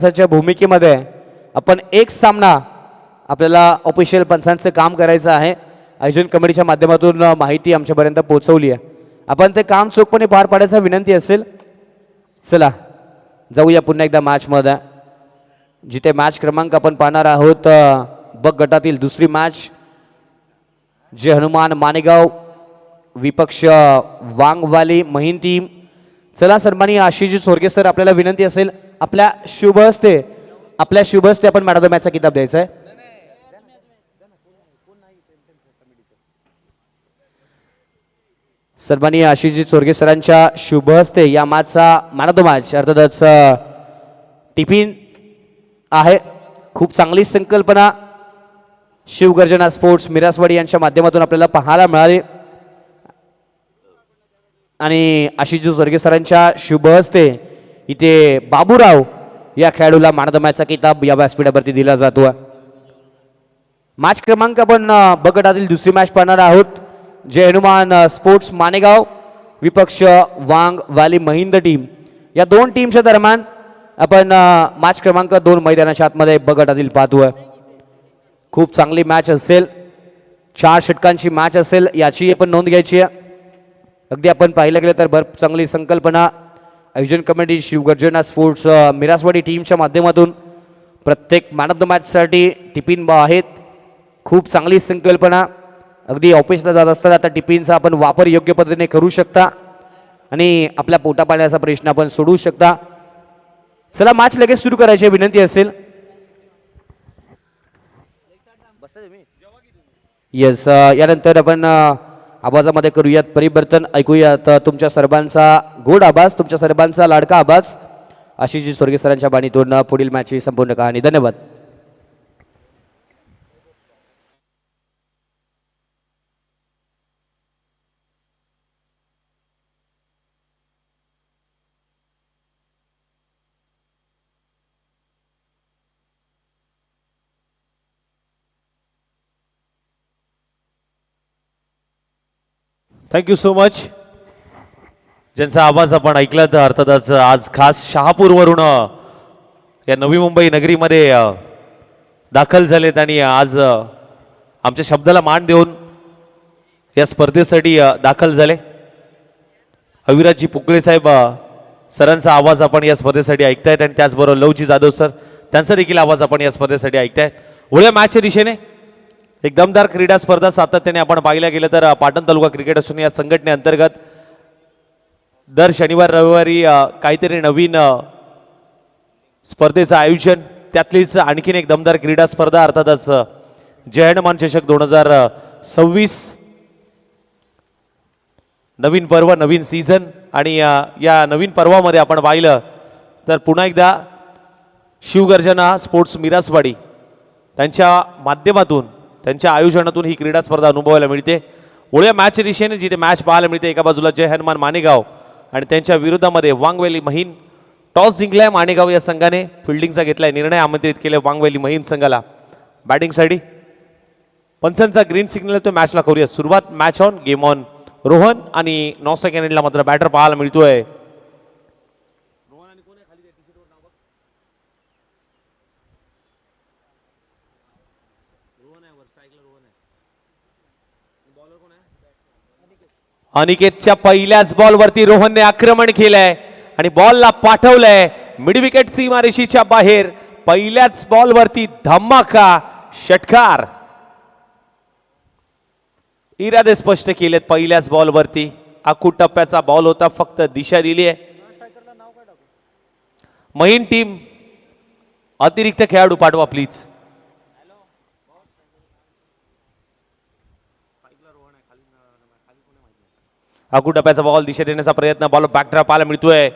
च्या भूमिकेमध्ये आपण एक सामना आपल्याला ऑफिशियल पंचांचं काम करायचं आहे. आयोजन कमिटीच्या माध्यमातून माहिती आमच्यापर्यंत पोहोचवली आहे. आपण ते काम चोखपणे पार पाडायचा विनंती असेल. चला जाऊया पुन्हा एकदा मॅच मध्ये, जिथे मॅच क्रमांक आपण पाहणार आहोत ब गटातील दुसरी मॅच, जे हनुमान मानेगाव विपक्ष वांगवाली महिन टीम. चला सन्माननीय आशिषजी सोरगे सर, आपल्याला विनंती असेल आपल्या शुभ हस्ते आपण मॅन ऑफ द मॅचचा किताब द्यायचा आहे. सन्माननीय आशिषजी सोरगे सरांच्या शुभ हस्ते या मॅचचा मॅन ऑफ द मॅच अर्थातच टिफिन आहे. खूप चांगली संकल्पना शिवगर्जना स्पोर्ट्स मिरासवाडी यांच्या माध्यमातून आपल्याला पाहायला मिळाली आणि आशिषजी सोरगे सरांच्या शुभ हस्ते इथे बाबूराव या खेळाडूला मॅन ऑफ द मॅचचा किताब या व्यासपीठावरती दिला जातो. मॅच क्रमांक आपण ब गटातील दुसरी मॅच पाहणार आहोत, जे हनुमान स्पोर्ट्स मानेगाव विपक्ष वांग व्हॅली महिंद टीम. या दोन टीमच्या दरम्यान आपण मॅच क्रमांक 2 मैदानाच्या आतमध्ये ब गटातील पाहतोय. खूप चांगली मॅच असेल, 4 षटकांची मॅच असेल याची आपण नोंद घ्यायची आहे. अगदी आपण पाहिलं गेलं तर भरपूर चांगली संकल्पना आयोजन कमिटी शिवगर्जना स्पोर्ट्स मिरासवाडी टीमच्या माध्यमातून प्रत्येक मॅन ऑफ द मॅचसाठी टिफिन आहेत. खूप चांगली संकल्पना. अगदी ऑफिसला जात असताना आता टिफिनचा आपण वापर योग्य पद्धतीने करू शकता आणि आपल्या पोटा पाण्याचा प्रश्न आपण सोडवू शकता. चला मॅच लगेच सुरू करायची विनंती असेल. येस, यानंतर आपण आवाजामध्ये करूयात परिवर्तन. ऐकूयात तुमच्या सर्वांचा गोड आवाज, तुमच्या सर्वांचा लाडका आवाज आशिषजी सोरगे सरांच्या बाणीतून पुढील मॅचची संपूर्ण कहाणी. धन्यवाद. Thank you so much. ज्यांचा आवाज आपण ऐकला तर अर्थातच आज खास शहापूरवरून या नवी मुंबई नगरीमध्ये दाखल झालेत आणि आज आमच्या शब्दाला मान देऊन या स्पर्धेसाठी दाखल झाले. अविराजजी पुकळे साहेब सरांचा आवाज आपण या स्पर्धेसाठी ऐकतायत आणि त्याचबरोबर लवजी जाधव सर, त्यांचा देखील आवाज आपण या स्पर्धेसाठी ऐकतायत. वळूया मॅचच्या दिशेने. एक दमदार क्रीडा स्पर्धा सातत्याने आपण पाहिल्या गेलं तर पाटण तालुका क्रिकेट असोसिएशन या संघटनेअंतर्गत दर शनिवार रविवारी काहीतरी नवीन स्पर्धेचं आयोजन, त्यातलीच आणखीन एक दमदार क्रीडा स्पर्धा अर्थातच जय हनुमान चषक 2026. नवीन पर्व, नवीन सीझन आणि या नवीन पर्वामध्ये आपण पाहिलं तर पुन्हा एकदा शिवगर्जना स्पोर्ट्स मिरासवाडी त्यांच्या माध्यमातून, त्यांच्या आयोजनातून ही क्रीडा स्पर्धा अनुभवायला मिळते. वळूया मॅचच्या दिशेने, जिथे मॅच पाहायला मिळते एका बाजूला जय हनुमान मानेगाव आणि त्यांच्या विरोधामध्ये वांगवेली महिन. टॉस जिंकलाय मानेगाव या संघाने, फिल्डिंगचा घेतलाय निर्णय, आमंत्रित केले वांगवेली महिन संघाला बॅटिंगसाठी. पंचांचा ग्रीन सिग्नल तो मॅचला करूया सुरुवात. Match on, game on. Rohan आणि 9 सेकंडला मात्र बॅटर पाहायला मिळतोय. अनिकेतच्या पहिल्याच बॉलवरती रोहनने आक्रमण केलंय आणि बॉलला पाठवलंय मिड विकेट सीमारेषेच्या बाहेर. पहिल्याच बॉलवरती धमाका षटकार, इरादे स्पष्ट केलेत. पहिल्याच बॉलवरती आखू टप्प्याचा बॉल होता, फक्त दिशा दिली आहे. महिन टीम अतिरिक्त खेळाडू पाठवा प्लीज. आखू टप्प्याचा बॉल दिशा देण्याचा प्रयत्न, बॉल बॅकड्रॉप पाहायला मिळतोय.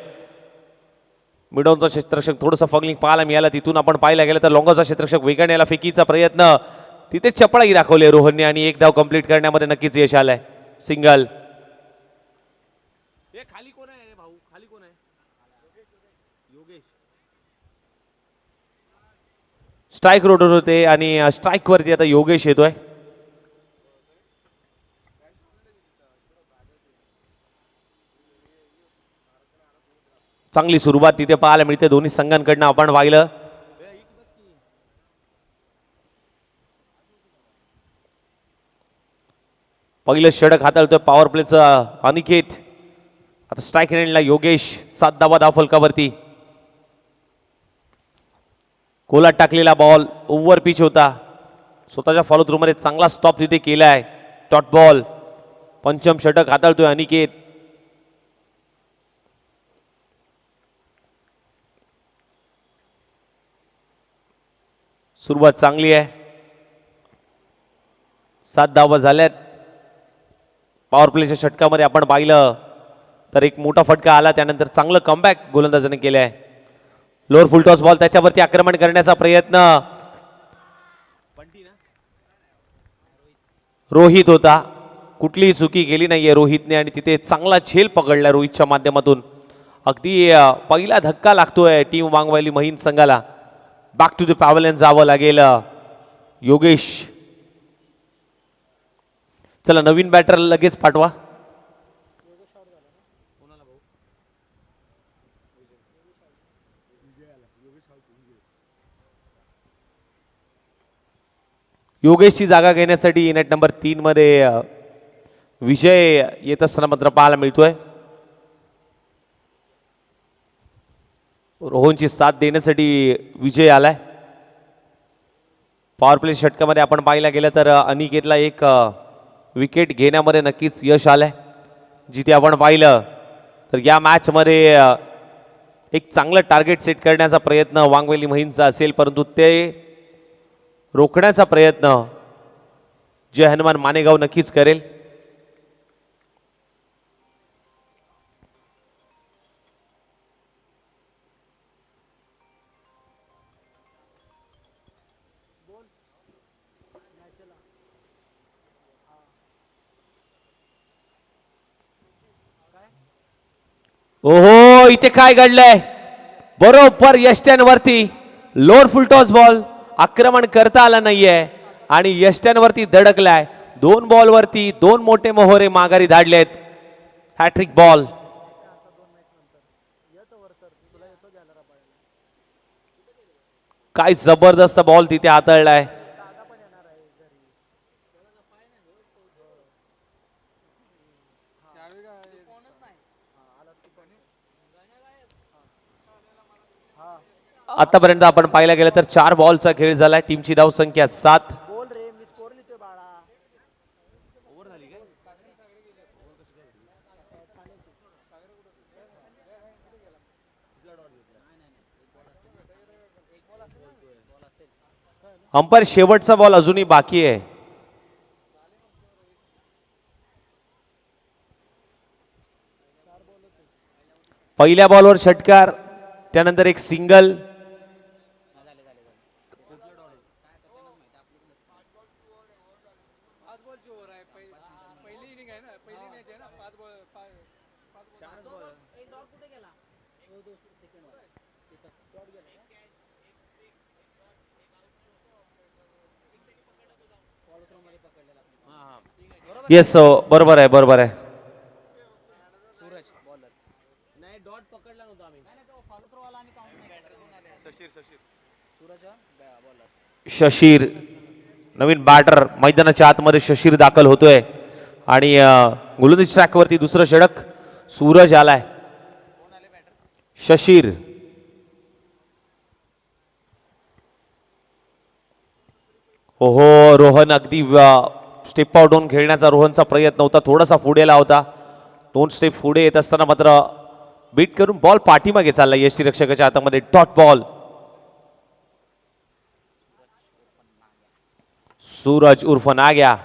मिडॉनचा क्षेत्ररक्षक थोडंसं फंगलिंग पाहायला मिळालं. तिथून आपण पाहायला गेलं तर लॉंगाचा क्षेत्ररक्षक वेगाने याला फेकीचा प्रयत्न, तिथे चपळाई दाखवली रोहनने आणि एक धाव कंप्लीट करण्यामध्ये नक्कीच यश आलंय. सिंगल. खाली कोण आहे भाऊ, खाली कोण आहे? योगेश. स्ट्राईक रोडवर होते आणि स्ट्राईक वरती आता योगेश येतोय. चांगली सुरुवात तिथे पाहायला मिळते दोन्ही संघांकडनं आपण पाहिलं. पहिलं षटक हाताळतोय पॉवर प्लेचं अनिकेत. आता स्ट्राईक रेंजला योगेश 7 धावा फलकावरती. कोलात टाकलेला बॉल ओव्हर पिच होता. स्वतःच्या फॉलो थ्रू मध्ये चांगला स्टॉप तिथे केलाय. Dot ball. पंचम षटक हाताळतोय अनिकेत. सुरुवात चांगली आहे. 7 धावा झाल्यात. पॉवर प्लेच्या षटकामध्ये आपण पाहिलं तर एक मोठा फटका आला, त्यानंतर चांगलं कमबॅक गोलंदाजाने केलं आहे. लोअर फुलटॉस बॉल, त्याच्यावरती आक्रमण करण्याचा प्रयत्न रोहित होता. कुठलीही चुकी केली नाहीये रोहितने आणि तिथे चांगला झेल पकडला रोहितच्या माध्यमातून. अगदी पहिला धक्का लागतोय टीम वांगवायली महिन संघाला. बॅक टू द पॅव्हलियन जावं लागेल योगेश. चला नवीन बॅटर लगेच पाठवा. योगेशची जागा घेण्यासाठी नेट नंबर 3 मध्ये विजय येत असताना मात्र पाहायला मिळतोय. रोहनची साथ देण्यासाठी विजय आलाय. पॉवर प्ले षटकामध्ये आपण पाहायला गेलं तर अनिकेतला एक विकेट घेण्यामध्ये नक्कीच यश आलंय. जिथे आपण पाहिलं तर या मॅचमध्ये एक चांगलं टार्गेट सेट करण्याचा प्रयत्न वांगवेली महिनचा असेल, परंतु ते रोखण्याचा प्रयत्न जय हनुमान मानेगाव नक्कीच करेल. ओहो, इथे काय घडलंय? बरोबर यष्ट्यांवरती लोअर फुलटॉस बॉल, आक्रमण करता आलं नाहीये आणि यष्ट्यांवरती धडकलाय. 2 बॉलवरती 2 मोठे मोहरे माघारी धाडलेत. Hat trick ball. काय जबरदस्त बॉल तिथे हाताळलाय. आतापर्यंत आपण पाहायला गेलं तर 4 बॉलचा खेळ झालाय. टीमची धाव संख्या 7. अंपायर शेवटचा बॉल अजूनही बाकी आहे. पहिल्या बॉलवर षटकार, त्यानंतर एक सिंगल. येस, बरोबर आहे, बरोबर आहे. शशीर नवीन बॅटर मैदानाच्या आतमध्ये शशीर दाखल होतोय आणि गोलंदाजी ट्रॅकवरती दुसरं षटक. सूरज आलाय. शशीर ओहो, रोहन अगदी स्टेप आउट होऊन खेळण्याचा रोहनचा प्रयत्न होता. थोडासा पुढे होता. 2 स्टेप पुढे येत असताना मात्र बीट करून बॉल पाठीमागे चालला यष्टीरक्षकाच्या हातामध्ये. Dot ball. सूरज उर्फ नाग्या.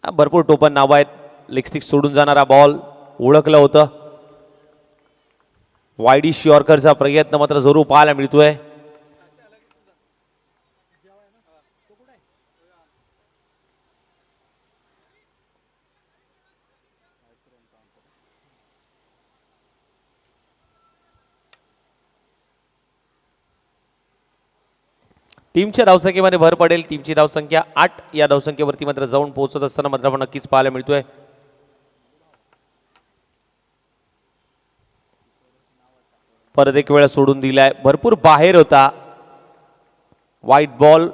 भरपूर टोपण नाव आहेत. लेग स्टिक सोडून जाणारा बॉल ओळखलं होतं. वायडिश यॉर्करचा प्रयत्न मात्र जरूर पाहायला मिळतोय. टीमच्या धावसंख्येमध्ये भर पडेल. टीमची धावसंख्या 8. या धावसंख्येवरती मात्र जाऊन पोहोचत असताना मात्र आपण नक्कीच पाहायला मिळतोय. परत एक वेळा सोडून दिलाय, भरपूर बाहेर होता. व्हाईट बॉल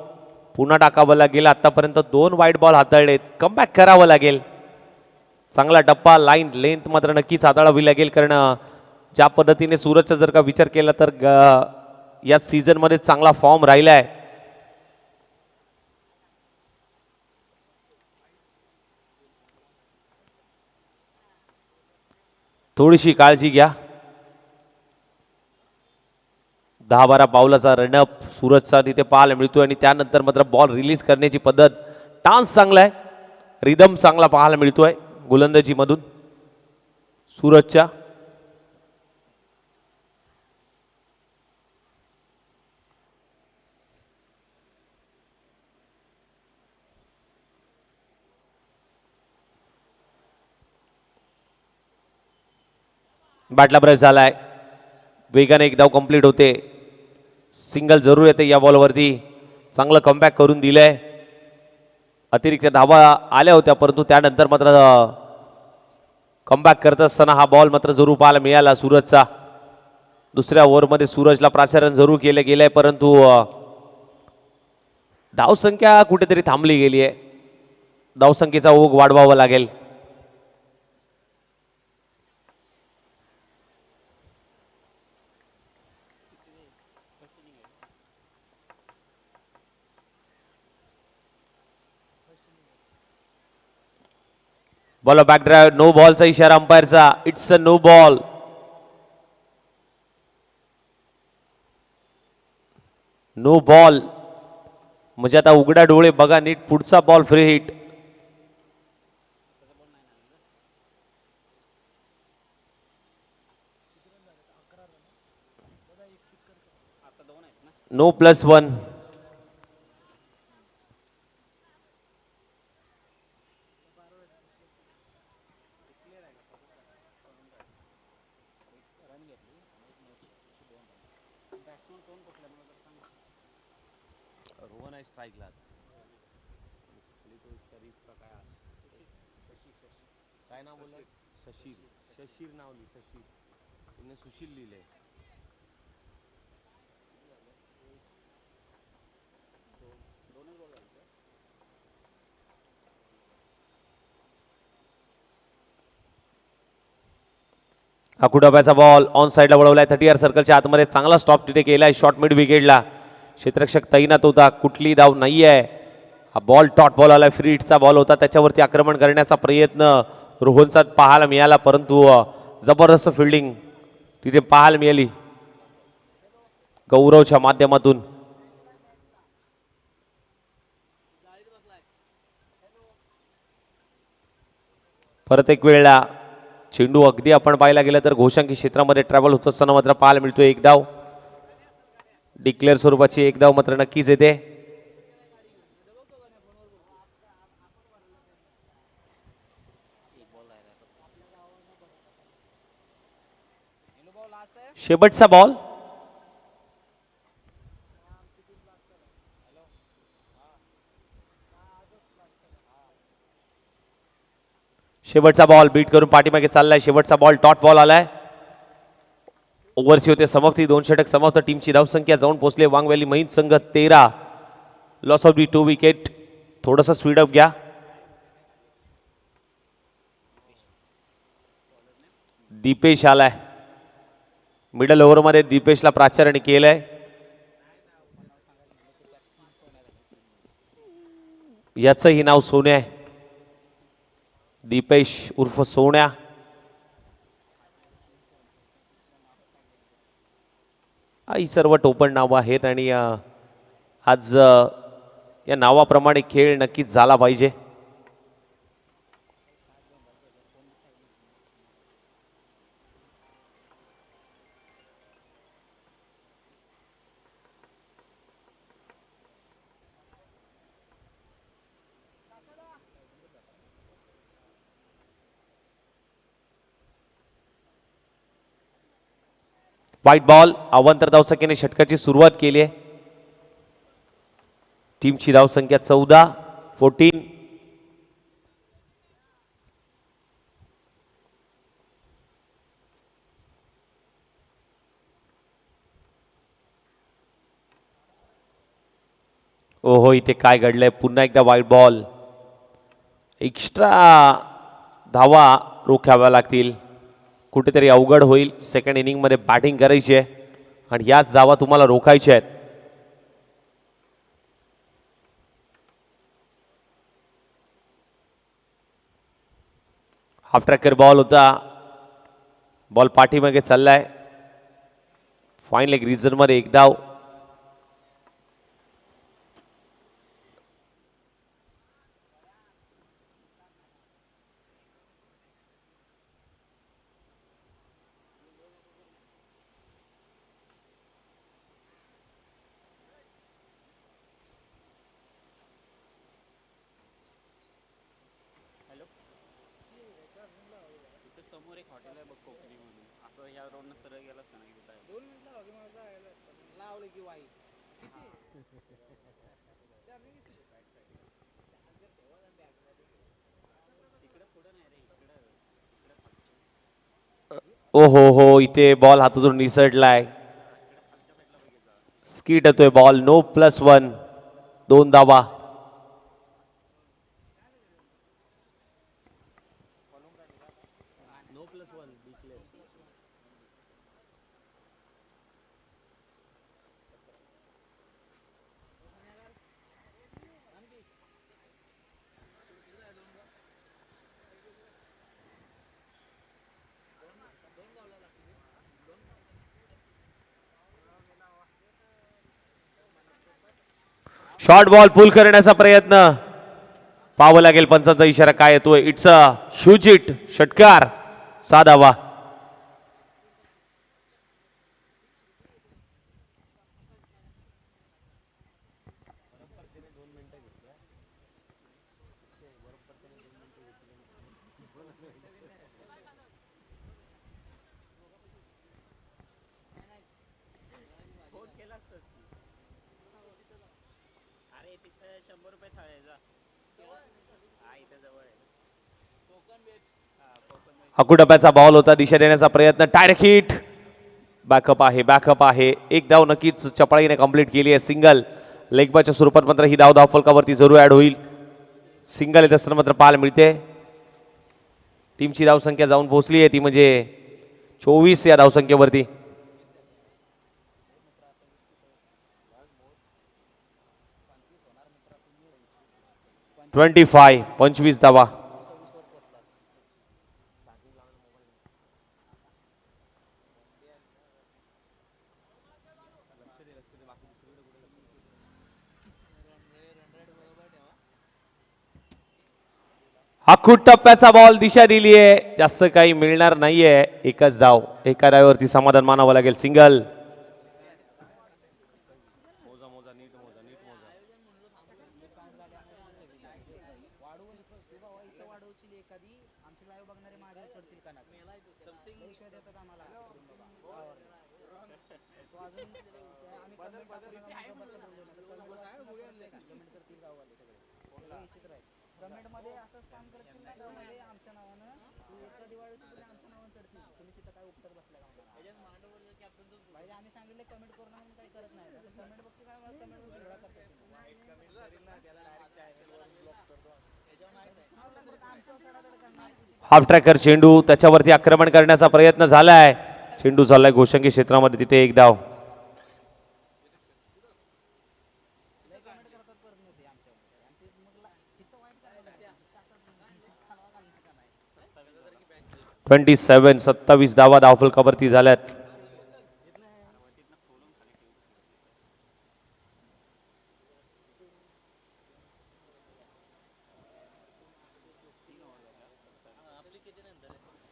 पुन्हा टाकावा लागेल. आतापर्यंत 2 व्हाईट बॉल हाताळलेत, कमबॅक करावं लागेल. चांगला टप्पा, लाईन लेंथ मात्र नक्कीच हाताळावी लागेल, कारण ज्या पद्धतीने सूरजचा जर का विचार केला तर या सीझन मध्ये चांगला फॉर्म राहिलाय. थोडीशी काळजी घ्या. 10-12 पावलाचा रनअप सूरजचा तिथे पाहायला मिळतोय आणि त्यानंतर मात्र बॉल रिलीज करण्याची पद्धत, टान्स चांगला आहे, रिदम चांगला पाहायला मिळतोय गोलंदाजी मधून सूरजच्या. बॅटला ब्रश झालाय, वेगाने एक धाव कंप्लीट होते. सिंगल जरूर येते या बॉलवरती. चांगलं कमबॅक करून दिलंय. अतिरिक्त धावा आल्या होत्या, परंतु त्यानंतर मात्र कमबॅक करत असताना हा बॉल मात्र जरूर पाहायला मिळाला सूरजचा. दुसऱ्या ओव्हरमध्ये सूरजला प्राचारण जरूर केले गेलंय, परंतु धावसंख्या कुठेतरी थांबली गेली आहे. धावसंख्येचा ओघ वाढवावा लागेल. बॉल बॅक ड्राईव्ह, नो बॉलचा इशारा अंपायरचा. It's a no ball. No ball म्हणजे आता उघडा डोळे बघा नीट, पुढचा ball free hit. No +1. Shashir नाव लिहि, शशीर. तिने सुशील लिहिलंय. आकुडाब्याचा बॉल ऑन साईडला वळवलाय. 30 सर्कलच्या आतमध्ये चांगला स्टॉप तिथे केलाय. शॉर्ट मिड विकेटला क्षेत्ररक्षक तैनात होता, कुठली धाव नाही आहे. हा बॉल टॉट बॉल आला, फ्री हिटचा बॉल होता, त्याच्यावरती आक्रमण करण्याचा प्रयत्न रोहनचा पाहायला मिळाला, परंतु जबरदस्त फिल्डिंग तिथे पाहायला मिळाली गौरवच्या माध्यमातून. परत एक वेळेला चेंडू अगदी आपण पाहायला गेलं तर घोषांकी क्षेत्रामध्ये ट्रॅव्हल होत असताना मात्र पाहायला मिळतो. एक धाव, डिक्लेअर स्वरूपाची एक धाव मात्र नक्कीच येते. शेवटचा बॉल. शेवटचा बॉल बीट करून पाठीमागे चाललाय. शेवटचा बॉल डॉट बॉल आलाय. ओव्हरची होते समाप्ती. 2 षटक समाप्त. टीमची धावसंख्या जाऊन पोहोचले वांगवॅली महिंद संघ 13. Loss of the 2 wicket. थोडंसं स्पीड अप घ्या. दीपेश आलाय मिडल ओव्हरमध्ये. दीपेशला प्राचारण केलंय. याचंही नाव सोन्या आहे. दीपेश उर्फ सोन्या. ही सर्व टोपण नावं आहेत आणि आज या नावाप्रमाणे खेळ नक्कीच झाला पाहिजे. White ball. अवांतर धावसंख्येने षटकाची सुरुवात केली आहे. टीमची धावसंख्या 14. ओहो, इथे काय घडलंय? पुन्हा एकदा वाईट बॉल. एक्स्ट्रा धावा रोखाव्या लागतील. कुठेतरी अवघड होईल. सेकंड इनिंगमध्ये बॅटिंग करायची आहे आणि याच धावा तुम्हाला रोखायच्या आहेत. हाफ ट्रॅकर बॉल होता. बॉल पाठीमागे चाललाय. फाईन लेग रिझनमध्ये एक धाव. ओहो हो, इथे बॉल हातातून निसटलाय. स्कीट येतोय बॉल. नो +1. 2 धावा. शॉर्ट बॉल पुल करण्याचा प्रयत्न. पाहावं लागेल पंचांचा इशारा काय येतोय. It's a huge hit. षटकार. 6 धावा. हकुटप्प्याचा बॉल होता. दिशा देण्याचा प्रयत्न. Direct hit. बॅकअप आहे. बॅकअप आहे. एक धाव नक्कीच चपळाईने कंप्लीट केली आहे. सिंगल लेगबाच्या स्वरूपात मात्र ही धाव धावफलकावरती जरूर ऍड होईल. सिंगल येत असताना मात्र पाहायला मिळते. टीमची धावसंख्या जाऊन पोहोचली आहे ती म्हणजे 24 या धावसंख्येवरती. 25 धावा. अखूट टप्प्याचा बॉल. दिशा दिली आहे. जास्त काही मिळणार नाहीये. एकच धाव. एका धावेवरती समाधान मानावं लागेल. सिंगल. हाफ ट्रॅकर चेंडू. त्याच्यावरती आक्रमण करण्याचा प्रयत्न झालाय. चेंडू चाललाय घोषंगी क्षेत्रामध्ये. तिथे एक धाव. (27) 27 धावा धावफलकावरती झाल्यात.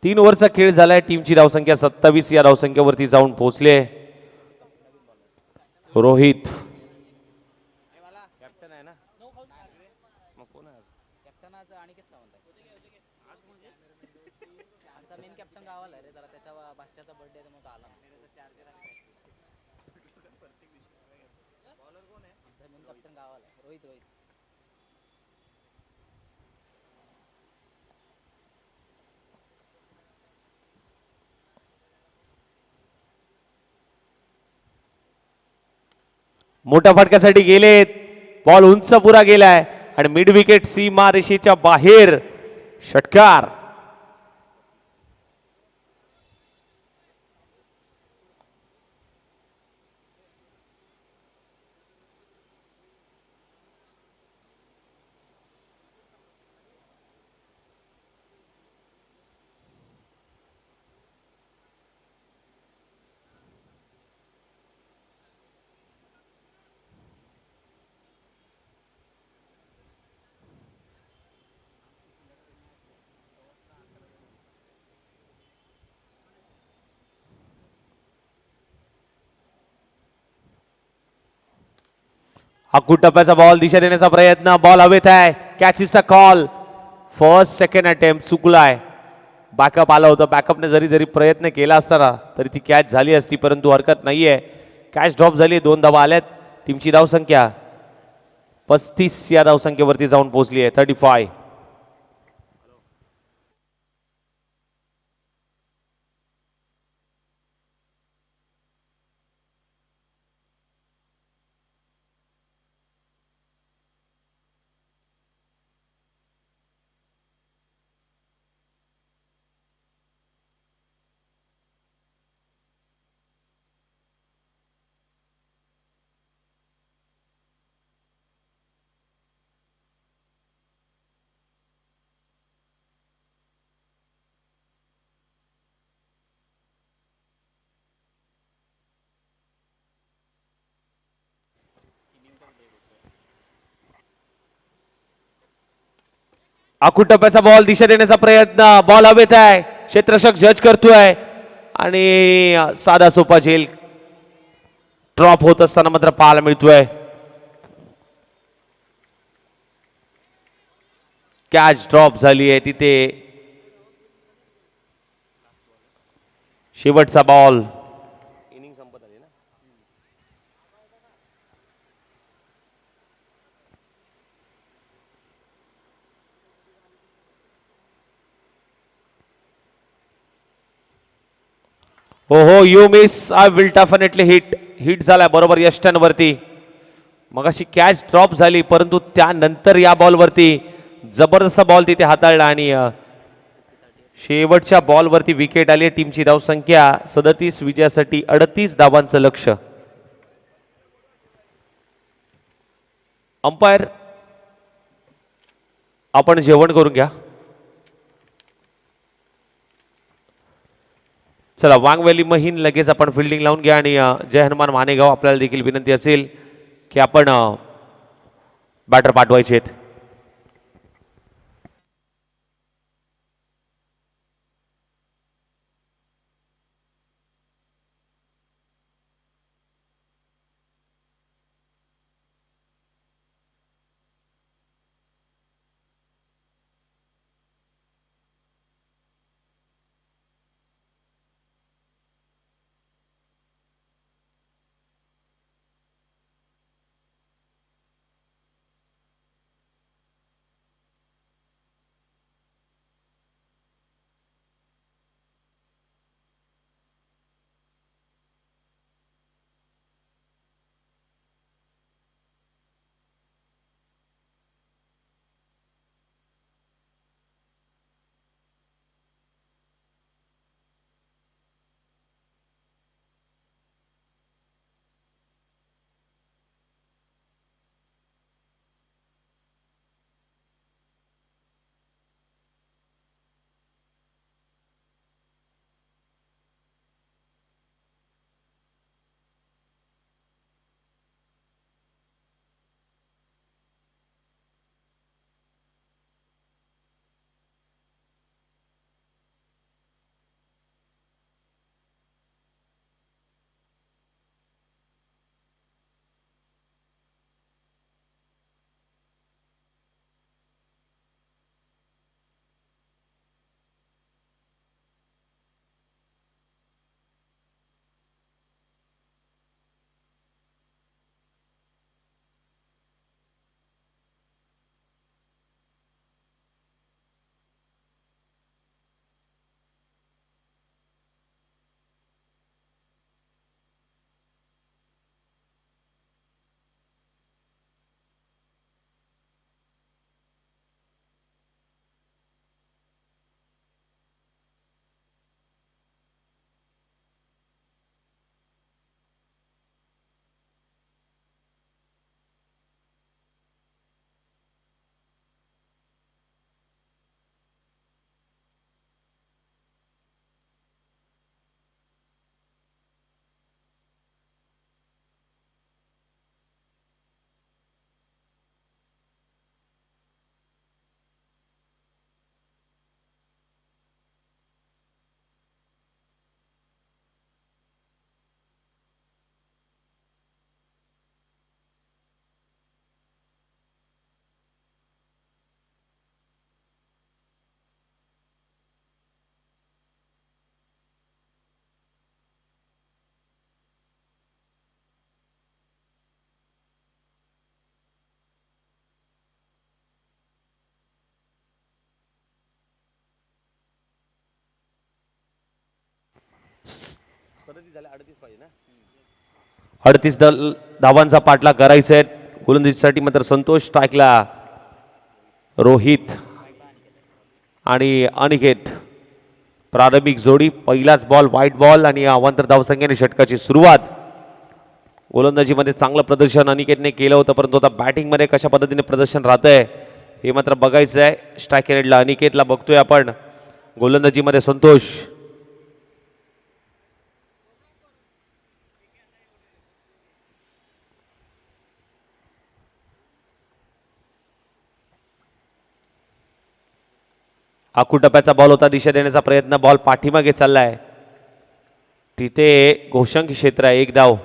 तीन ओव्हरचा खेळ झालाय. टीमची धावसंख्या 27 या धावसंख्येवरती जाऊन पोहोचले. रोहित मोठ्या फटक्यासाठी गेलेत. बॉल उंच पुरा गेलाय आणि मिड विकेट सीमा रेषेच्या बाहेर षटकार. अकूट टप्प्याचा बॉल दिशा देण्याचा प्रयत्न, बॉल हवेत आहे. कॅच इज चा कॉल. फर्स्ट सेकंड अटेम्प्ट चुकलाय. बॅकअप आला होता, बॅकअपने जरी प्रयत्न केला असताना तरी ती कॅच झाली असती, परंतु हरकत नाहीये. कॅच ड्रॉप झाली, 2 धावा आल्यात. टीमची धावसंख्या 35 या धावसंख्येवरती जाऊन पोहोचली आहे. 35. अकूट टप्प्याचा बॉल दिशा देण्याचा प्रयत्न, बॉल हवेत आहे. क्षेत्ररक्षक जज करतोय आणि साधा सोपा झेल ड्रॉप होत असताना मात्र पाहायला मिळतोय. कॅच ड्रॉप झाली आहे तिथे. शेवटचा बॉल. हो हो, you miss, I will definitely hit झालाय बरोबर यष्टन वरती. मगाशी कॅच ड्रॉप झाली, परंतु त्यानंतर या बॉलवरती जबरदस्त बॉल तिथे हाताळला आणि शेवटच्या बॉलवरती विकेट आली. टीमची धावसंख्या 37, विजयासाठी 38 धावांचं लक्ष. अंपायर आपण जेवण करून घ्या. चला, वांग व्हॅली महीन लगेच आपण फिल्डिंग लावून घ्या. आणि जय हनुमान मानेगाव आपल्याला देखील विनंती असेल की आपण बॅटर पाठवायचे आहेत. 38 धावांचा पाठलाग करायचा आहे गोलंदाजीसाठी. मात्र संतोष स्ट्राईकला रोहित आणि अनिकेत प्रारंभिक जोडी. पहिलाच बॉल व्हाईट बॉल आणि अवांतर धावसंख्येने षटकाची सुरुवात. गोलंदाजीमध्ये चांगलं प्रदर्शन अनिकेतने केलं होतं, परंतु आता बॅटिंगमध्ये कशा पद्धतीने प्रदर्शन राहतंय हे मात्र बघायचं आहे. स्ट्राईक रेडला अनिकेतला बघतोय आपण, गोलंदाजीमध्ये संतोष. आखू टप्प्याचा बॉल होता, दिशा देण्याचा प्रयत्न, बॉल पाठीमागे चाललाय. तिथे घोषंकी क्षेत्र आहे, एक धाव.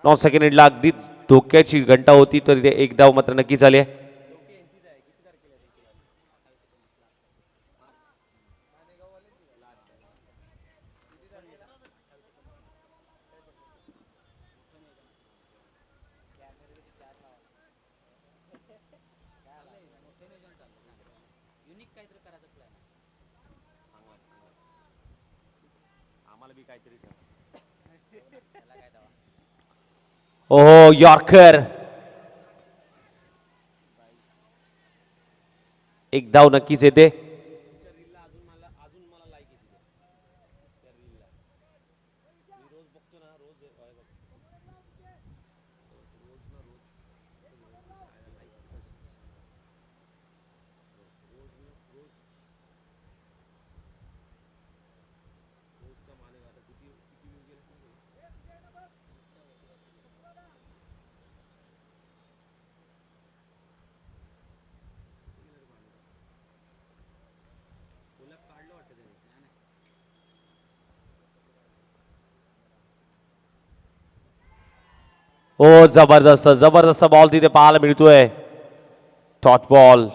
नऊ सेकंडला अगदी धोक्याची घंटा होती, तर इथे एक धाव मात्र नक्की झाली आहे. ओहो, यॉर्कर. एक धाव नक्कीच येते. ओ जबरदस्त जबरदस्त बॉल तिथे पाहायला मिळतोय. टॉट बॉल.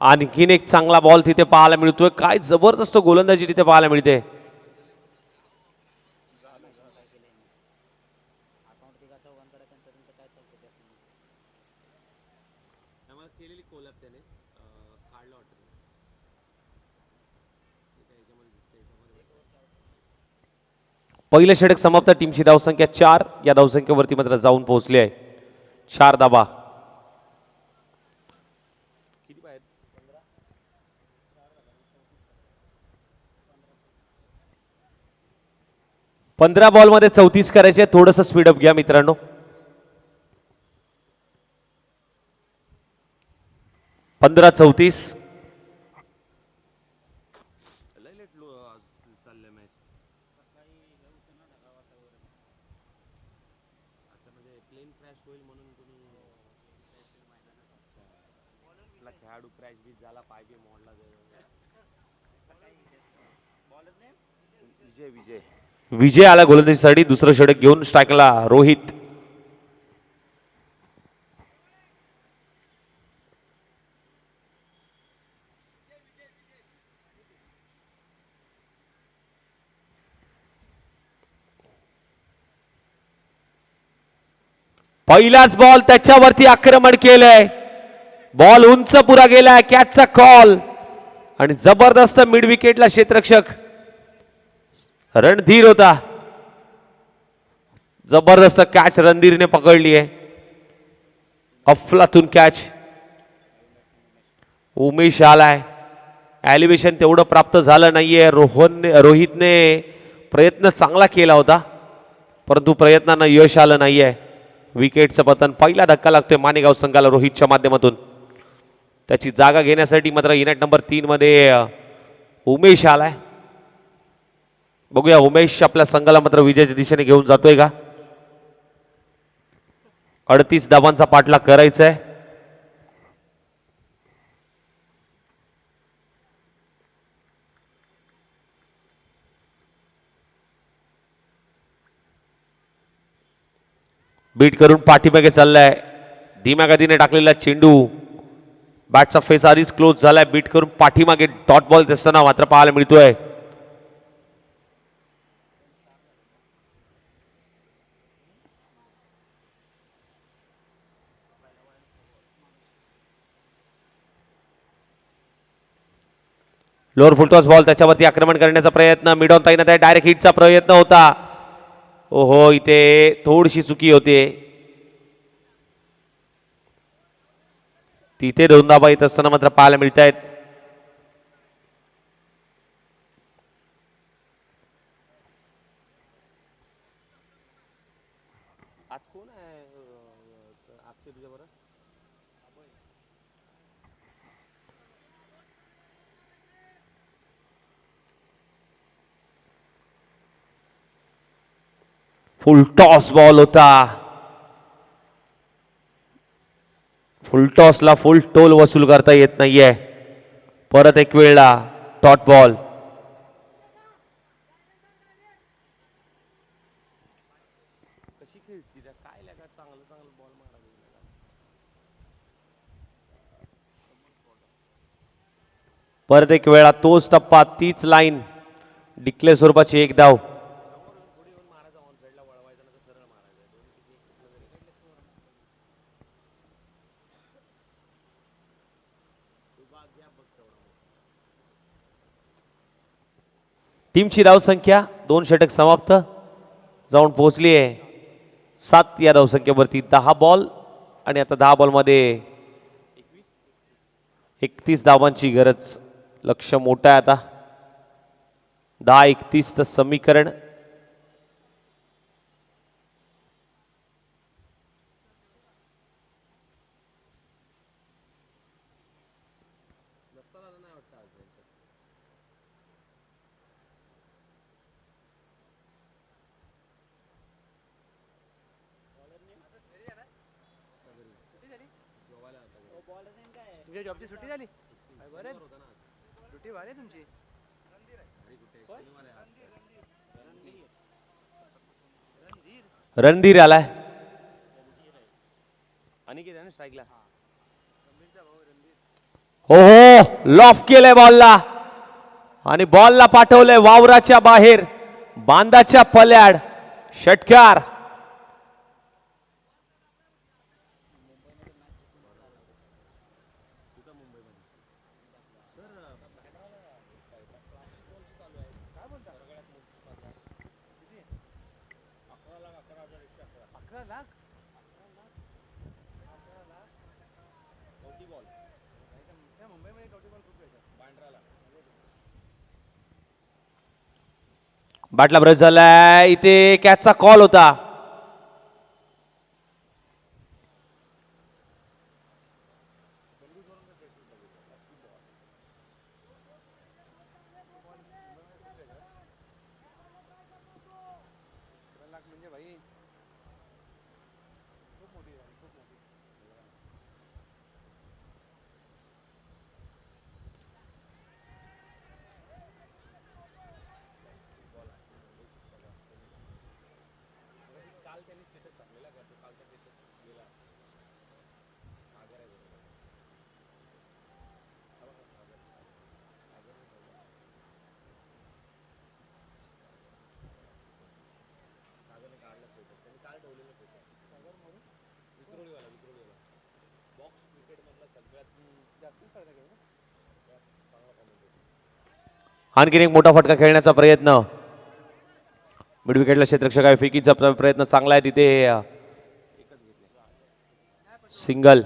आणखीन एक चांगला बॉल तिथे पाहायला मिळतोय. काय जबरदस्त गोलंदाजी तिथे पाहायला मिळते. पहिलं षटक समाप्त. टीमची धावसंख्या 4. या धावसंख्येवरती मात्र जाऊन पोहोचली आहे. 4 धावा. 15 बॉलमध्ये 34 करायचे. थोडंसं स्पीडअप घ्या मित्रांनो. पंधरा 34. विजय आला गोलंदाजीसाठी. दुसरं षटक घेऊन स्ट्राईकला रोहित. पहिलाच बॉल त्याच्यावरती आक्रमण केलंय. बॉल उंच पुरा गेलाय. कॅचचा कॉल आणि जबरदस्त मिड विकेटला क्षेत्ररक्षक रणधीर होता. जबरदस्त कॅच रणधीरने पकडली आहे. अफलातून कॅच. उमेश आलाय. एलिव्हेशन तेवढं प्राप्त झालं नाहीये. रोहितने प्रयत्न चांगला केला होता. परंतु प्रयत्नांना यश आलं नाहीये. विकेटचं पतन. पहिला धक्का लागतोय मानेगाव संघाला रोहितच्या माध्यमातून. त्याची जागा घेण्यासाठी मात्र युनिट नंबर 3 मध्ये उमेश आलाय. बघूया उमेश आपल्या संघाला मात्र विजयाच्या दिशेने घेऊन जातोय का. 38 धावांचा पाठलाग करायचा आहे. बीट करून पाठीमागे चाललाय. धीम्या गतीने टाकलेला चेंडू. बॅटचा फेस आधीच क्लोज झालाय. बीट करून पाठीमागे डॉट बॉल दिसताना मात्र पाहायला मिळतोय. लोअर फुलटॉस बॉल त्याच्यावरती आक्रमण करण्याचा प्रयत्न. मिड ऑन ताईनं त्या डायरेक्ट हिटचा प्रयत्न होता. ओहो इथे थोडीशी चुकी होते. तिथे 2 धावा येत असताना मात्र पाहायला मिळत आहेत. फुल टॉस बॉल होता. फुल टॉसला फुल टोल वसूल करता येत नाहीये. परत एक वेळा डॉट बॉल. परत एक वेळा तोच टप्पा तीच लाईन. डिक्लेअर स्वरूपाची एक धाव. टीमची धावसंख्या 2 षटक समाप्त जाऊन पोहोचली आहे 7 या धावसंख्येवरती. 10 बॉल आणि आता 10 बॉलमध्ये 31 धावांची गरज. लक्ष मोठं आहे आता. 10-31 चं समीकरण. तुमच्या जॉबची सुट्टी झाली बरं सुट्टी वाढली तुमची. रणधीर आलाय. हो हो लॉफ केलंय बॉलला आणि बॉलला पाठवलंय वावराच्या बाहेर बांधाच्या पल्याड. षटकार. बॅटला ब्रश झालाय. इथे कॅचचा कॉल होता. म्हणजे भाई खूप मोठी आहे, खूप मोठी. आणखीन एक मोठा फटका खेळण्याचा प्रयत्न. मिड विकेटला क्षेत्ररक्षक आहे. फेकीचा प्रयत्न चांगला आहे तिथे. सिंगल.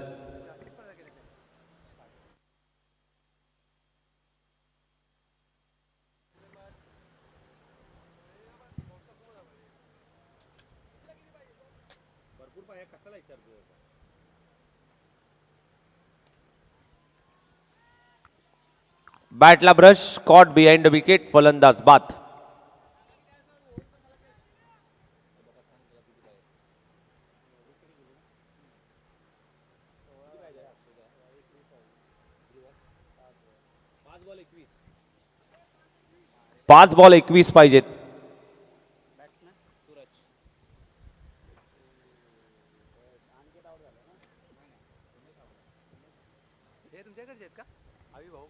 बॅटला brush caught behind the wicket, फलंदाज बाद. पाच बॉल 21 पाहिजेत. हे तुमच्याकडचे आहेत का आवी भाऊ?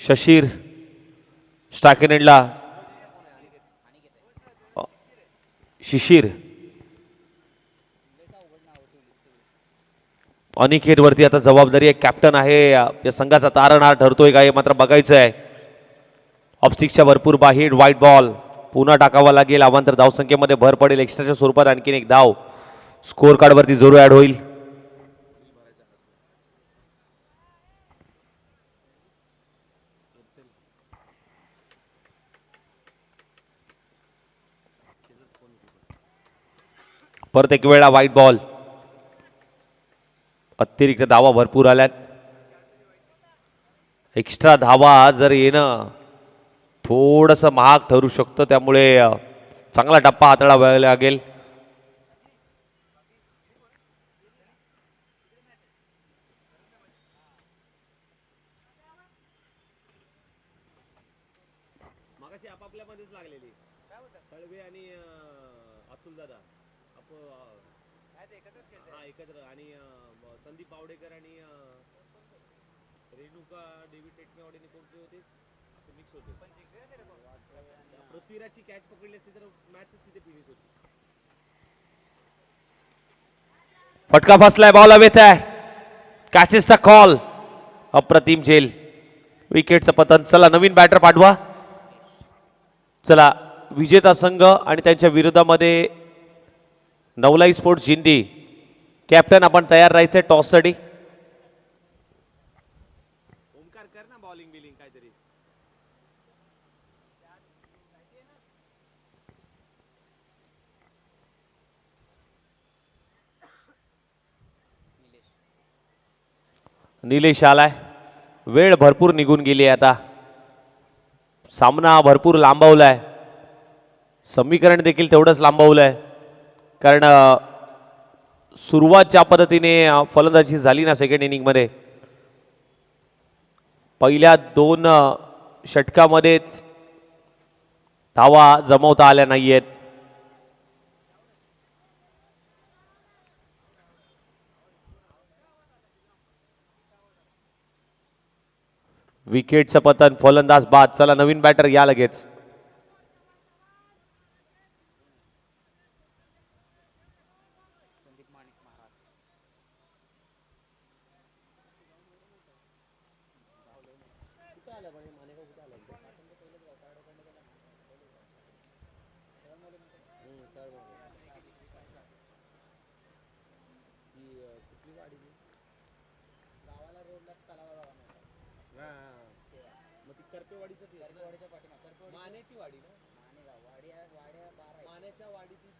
शशीर स्टाकेनेडला शिशिर अनिकेत वरती आता जबाबदारी आहे. कॅप्टन आहे या संघाचा तारणहार ठरतोय का हे मात्र बघायचं आहे. ऑफस्टिकच्या भरपूर बाहेर व्हाईट बॉल पुन्हा टाकावा लागेल. अवांतर धावसंख्येमध्ये भर पडेल. एक्स्ट्राच्या स्वरूपात आणखीन एक धाव स्कोअर कार्ड वरती जरूर ऍड होईल. परत एक वेळा व्हाईट बॉल. अतिरिक्त धावा भरपूर आल्यात. एक्स्ट्रा धावा जर येणं थोडंसं महाग ठरू शकतं, त्यामुळे चांगला टप्पा हाताळावा लागेल. मागाशी आपापल्यामध्येच लागलेली सळवे आणि अतुल दादा एकत्र आणि संदीप पावडेकर आणि रेणुका डेव्हिड टेकमेवाडीने कोणते होते असे मिक्स होते. पृथ्वीराजची कॅच पकडली असती तर मॅचच तिथे फिनिश होती. फटका फसलाय. बॉल हवेत आहे. कॅचेसचा कॉल. अप्रतिम झेल. विकेटचं पतन. चला नवीन बॅटर पाठवा. चला विजेता संघ आणि त्यांच्या विरोधामध्ये नवलाई स्पोर्ट्स जिंदी. कॅप्टन आपण तयार राहायचंय टॉस साठी. ओमकार कर ना बॉलिंग बिलिंग काहीतरी. निलेश आलाय. वेळ भरपूर निघून गेली आहे. आता सामना भरपूर लांबवलाय. समीकरण देखील तेवढंच लांबवलंय. कारण सुरुवात ज्या पद्धतीने फलंदाजी झाली ना सेकंड इनिंगमध्ये, पहिल्या 2 षटकामध्येच धावा जमवता आल्या नाहीयेत. विकेटचं पतन. फलंदाज बाद. चला नवीन बॅटर या लगेच. मानेची वाडी ना मानेच्या वाडी ती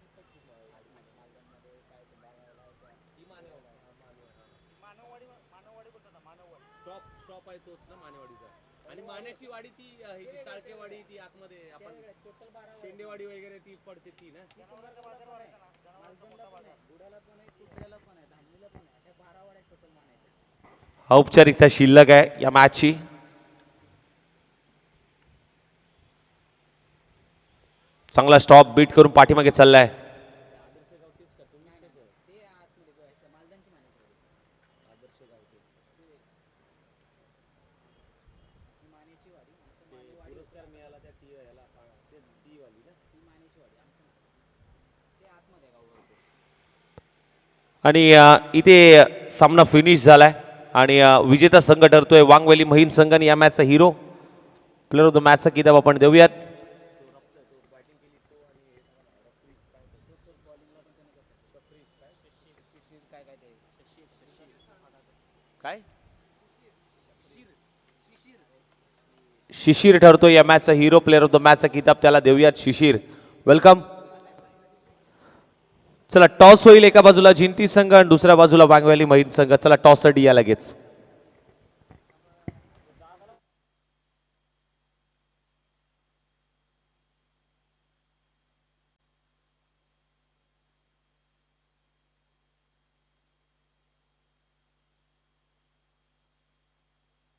मानववाडी बोलतात ना मानववाडी. शॉप आहे तोच ना मानेवाडीचा. आणि मान्याची वाडी ती ही जी चाळकेवाडी ती आतमध्ये आपण शेंडेवाडी वगैरे ती पडते ती ना. औपचारिकता शिल्लक आहे या मॅचची. चांगला स्टॉप बीट करून पाठीमागे चाललाय. आणि इथे सामना फिनिश झालाय आणि विजेता संघ ठरतोय वांगवेली महिन संघ आणि या मॅचचा हिरो प्लेअर ऑफ द मॅचचा किताब आपण देऊयात. काय शिशिर ठरतोय या मॅचचा हिरो प्लेअर ऑफ द मॅचचा किताब त्याला देऊयात. शिशिर वेलकम. चला टॉस होईल. एका बाजूला जिंती संघ आणि दुसऱ्या बाजूला वांगवेली महिन संघ. चला टॉस साठी या लगेच.